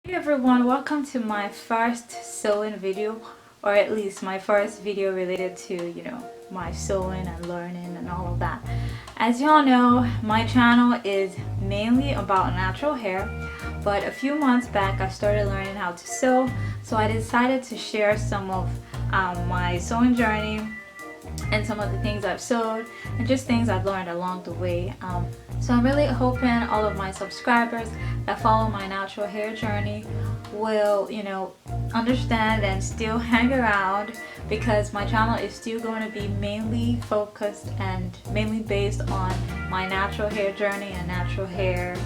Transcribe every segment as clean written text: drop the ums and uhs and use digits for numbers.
Hey everyone, welcome to my first sewing video, or at least my first video related to, my sewing and learning and all of that. As y'all know, my channel is mainly about natural hair, but a few months back I started learning how to sew, so I decided to share some of my sewing journey and some of the things I've sewed and just things I've learned along the way. So I'm really hoping all of my subscribers that follow my natural hair journey will, understand and still hang around, because my channel is still going to be mainly focused and mainly based on my natural hair journey and natural hair.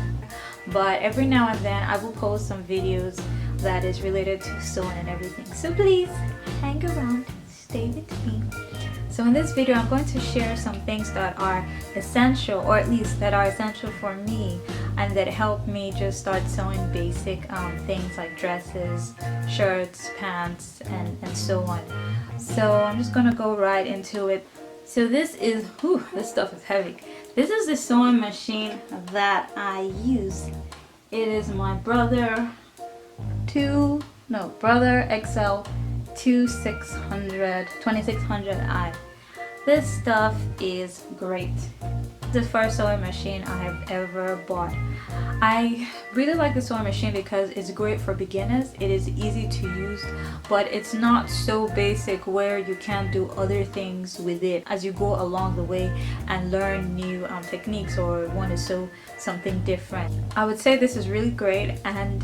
But every now and then I will post some videos that is related to sewing and everything. So please hang around, stay with me. So in this video I'm going to share some things that are essential, or at least that are essential for me and that help me just start sewing basic things like dresses, shirts, pants, and so on. So I'm just gonna go right into it. So this is, this stuff is heavy. This is the sewing machine that I use. It is my Brother XL 2600i. This stuff is great. The first sewing machine I have ever bought. I really like the sewing machine because it's great for beginners. It is easy to use, but it's not so basic where you can't do other things with it as you go along the way and learn new techniques or want to sew something different. I would say this is really great, and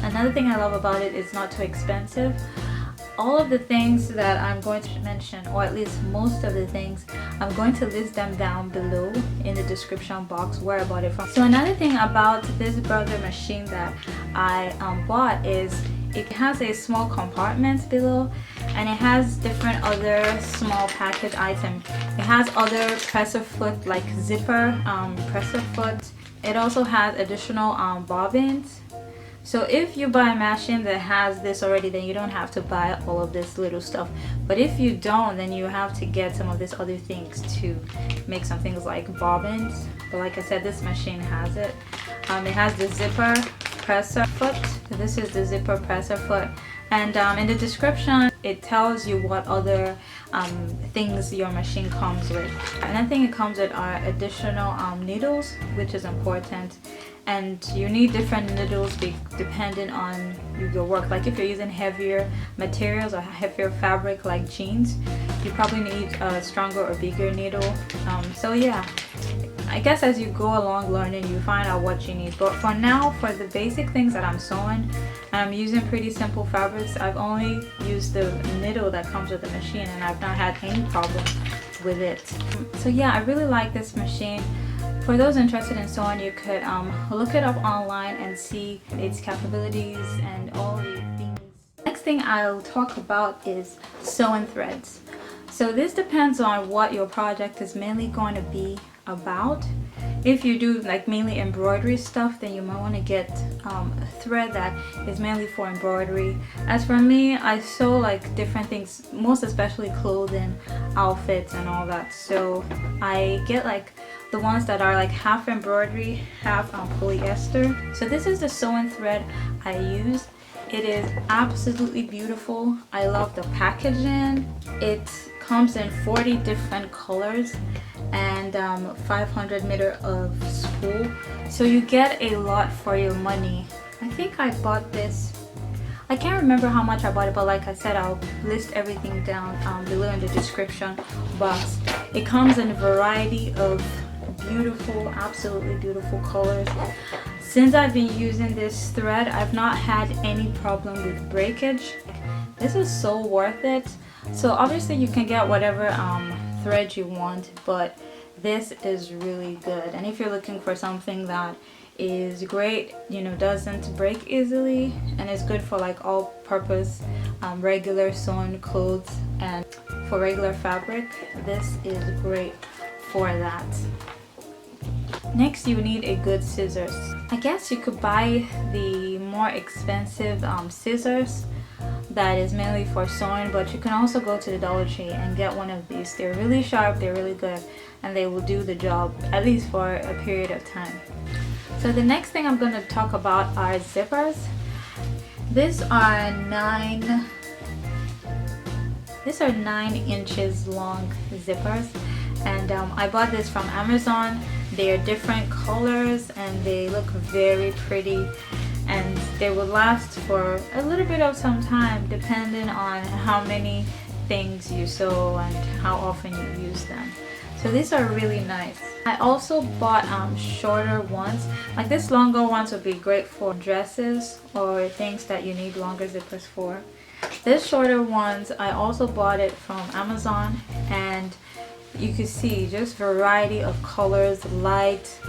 another thing I love about it is not too expensive. All of the things that I'm going to mention, or at least most of the things, I'm going to list them down below in the description box where I bought it from. So another thing about this Brother machine that I bought is it has a small compartment below, and it has different other small package items. It has other presser foot, like zipper presser foot. It also has additional bobbins. So if you buy a machine that has this already, then you don't have to buy all of this little stuff. But if you don't, then you have to get some of these other things to make some things like bobbins. But like I said, this machine has it. It has the zipper presser foot. So this is the zipper presser foot. And in the description, it tells you what other things your machine comes with. Another thing it comes with are additional needles, which is important. And you need different needles depending on your work. Like if you're using heavier materials or heavier fabric like jeans, you probably need a stronger or bigger needle. So yeah, I guess as you go along learning, you find out what you need. But for now, for the basic things that I'm sewing, I'm using pretty simple fabrics. I've only used the needle that comes with the machine, and I've not had any problem with it. So yeah, I really like this machine. For those interested in sewing, you could look it up online and see its capabilities and all the things. Next thing I'll talk about is sewing threads. So this depends on what your project is mainly going to be about. If you do like mainly embroidery stuff, then you might want to get a thread that is mainly for embroidery. As for me, I sew like different things, most especially clothing, outfits, and all that. So I get like the ones that are like half embroidery, half polyester. So this is the sewing thread I use. It is absolutely beautiful. I love the packaging. It comes in 40 different colors and 500 meters of spool. So you get a lot for your money. I think I bought this. I can't remember how much I bought it, but like I said, I'll list everything down below in the description box. It comes in a variety of beautiful, absolutely beautiful colors. Since I've been using this thread, I've not had any problem with breakage. This is so worth it. So obviously you can get whatever thread you want, but this is really good. And if you're looking for something that is great, doesn't break easily, and is good for like all purpose regular sewn clothes and for regular fabric, this is great for that. Next, you need a good scissors. I guess you could buy the more expensive scissors that is mainly for sewing, but you can also go to the Dollar Tree and get one of these. They're really sharp, they're really good, and they will do the job at least for a period of time. So the next thing I'm going to talk about are zippers. These are 9 inches long zippers, and I bought this from Amazon. They are different colors and they look very pretty, and they will last for a little bit of some time depending on how many things you sew and how often you use them. So these are really nice. I also bought shorter ones. Like this longer ones would be great for dresses or things that you need longer zippers for. This shorter ones, I also bought it from Amazon, and you can see just variety of colors, light,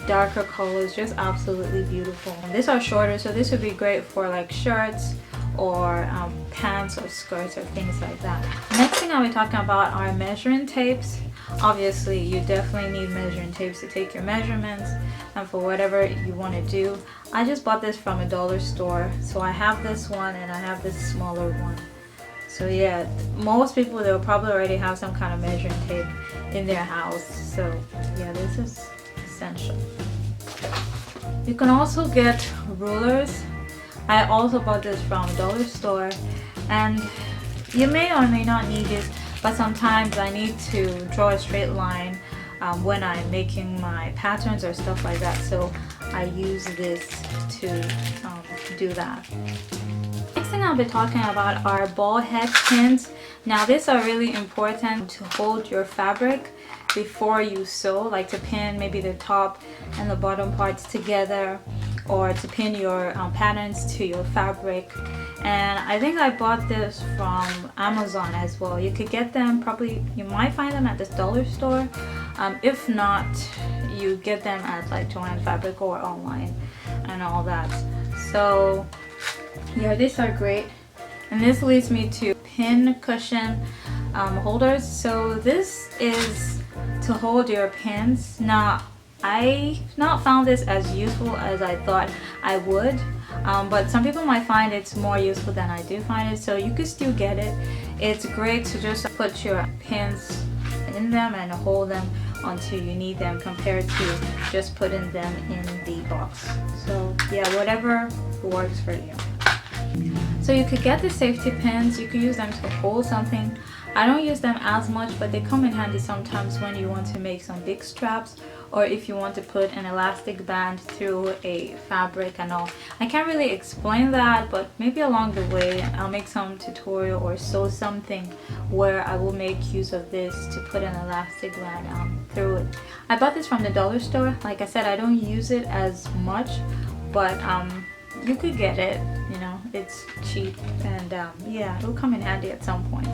darker colors, just absolutely beautiful. And these are shorter, so this would be great for like shirts or pants or skirts or things like that. Next thing I'll be talking about are measuring tapes. Obviously you definitely need measuring tapes to take your measurements and for whatever you want to do. I just bought this from a dollar store, so I have this one and I have this smaller one. So yeah, most people, they'll probably already have some kind of measuring tape in their house, so yeah, this is essential. You can also get rulers. I also bought this from a dollar store, and you may or may not need this, but sometimes I need to draw a straight line when I'm making my patterns or stuff like that, so I use this to do that. Next thing I'll be talking about are ball head pins. Now these are really important to hold your fabric before you sew, like to pin maybe the top and the bottom parts together, or to pin your patterns to your fabric. And I think I bought this from Amazon as well. You could get them, probably you might find them at this dollar store. If not, you get them at like Joanns fabric or online and all that. So yeah, these are great. And this leads me to pin cushion holders. So this is to hold your pins. Now I not found this as useful as I thought I would, but some people might find it's more useful than I do find it, so you can still get it. It's great to just put your pins in them and hold them until you need them, compared to just putting them in the box. So yeah, whatever works for you. So you could get the safety pins. You could use them to hold something. I don't use them as much, but they come in handy sometimes when you want to make some big straps, or if you want to put an elastic band through a fabric and all. I can't really explain that, but maybe along the way I'll make some tutorial or sew something where I will make use of this to put an elastic band through it. I bought this from the dollar store. Like I said, I don't use it as much, but you could get it, you know, it's cheap, and yeah, it'll come in handy at some point.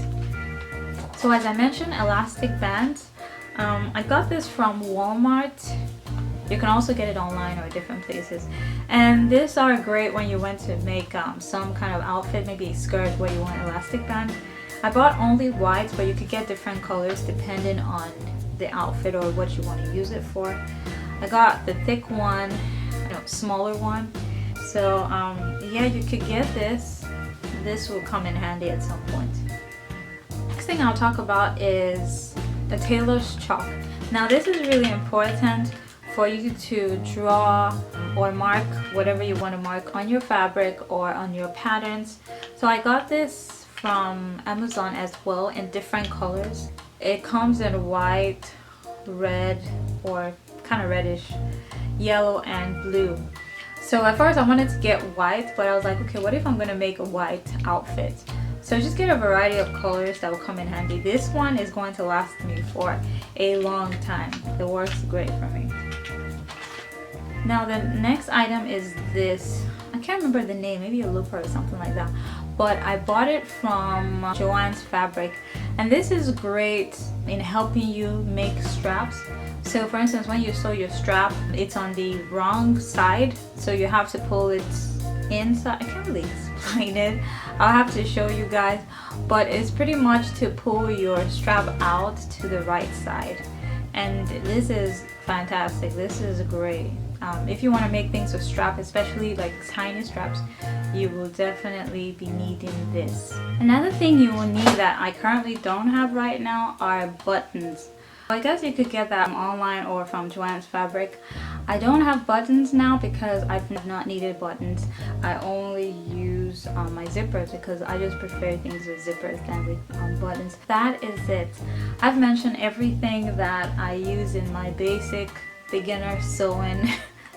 So as I mentioned, elastic bands. I got this from Walmart. You can also get it online or different places. And these are great when you want to make some kind of outfit, maybe a skirt where you want elastic band. I bought only whites, but you could get different colors depending on the outfit or what you want to use it for. I got the thick one, smaller one. So yeah, you could get this. This will come in handy at some point. Next thing I'll talk about is the tailor's chalk. Now this is really important for you to draw or mark whatever you want to mark on your fabric or on your patterns. So I got this from Amazon as well in different colors. It comes in white, red, or kind of reddish, yellow, and blue. So at first I wanted to get white, but I was like, okay, what if I'm gonna make a white outfit? So just get a variety of colors that will come in handy. This one is going to last me for a long time. It works great for me. Now the next item is this. I can't remember the name, maybe a looper or something like that. But I bought it from Joanns fabric. And this is great in helping you make straps. So for instance, when you sew your strap, it's on the wrong side. So you have to pull it inside. I can't really explain it. I'll have to show you guys, but it's pretty much to pull your strap out to the right side. And this is fantastic. This is great. If you want to make things with strap, especially like tiny straps, you will definitely be needing this. Another thing you will need that I currently don't have right now are buttons. I guess you could get that online or from Joanns fabric. I don't have buttons now because I've not needed buttons. I only use my zippers, because I just prefer things with zippers than with buttons. That is it. I've mentioned everything that I use in my basic beginner sewing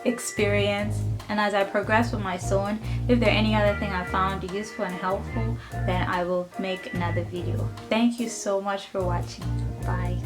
experience, and as I progress with my sewing, if there are any other thing I found useful and helpful, then I will make another video. Thank you so much for watching. Bye.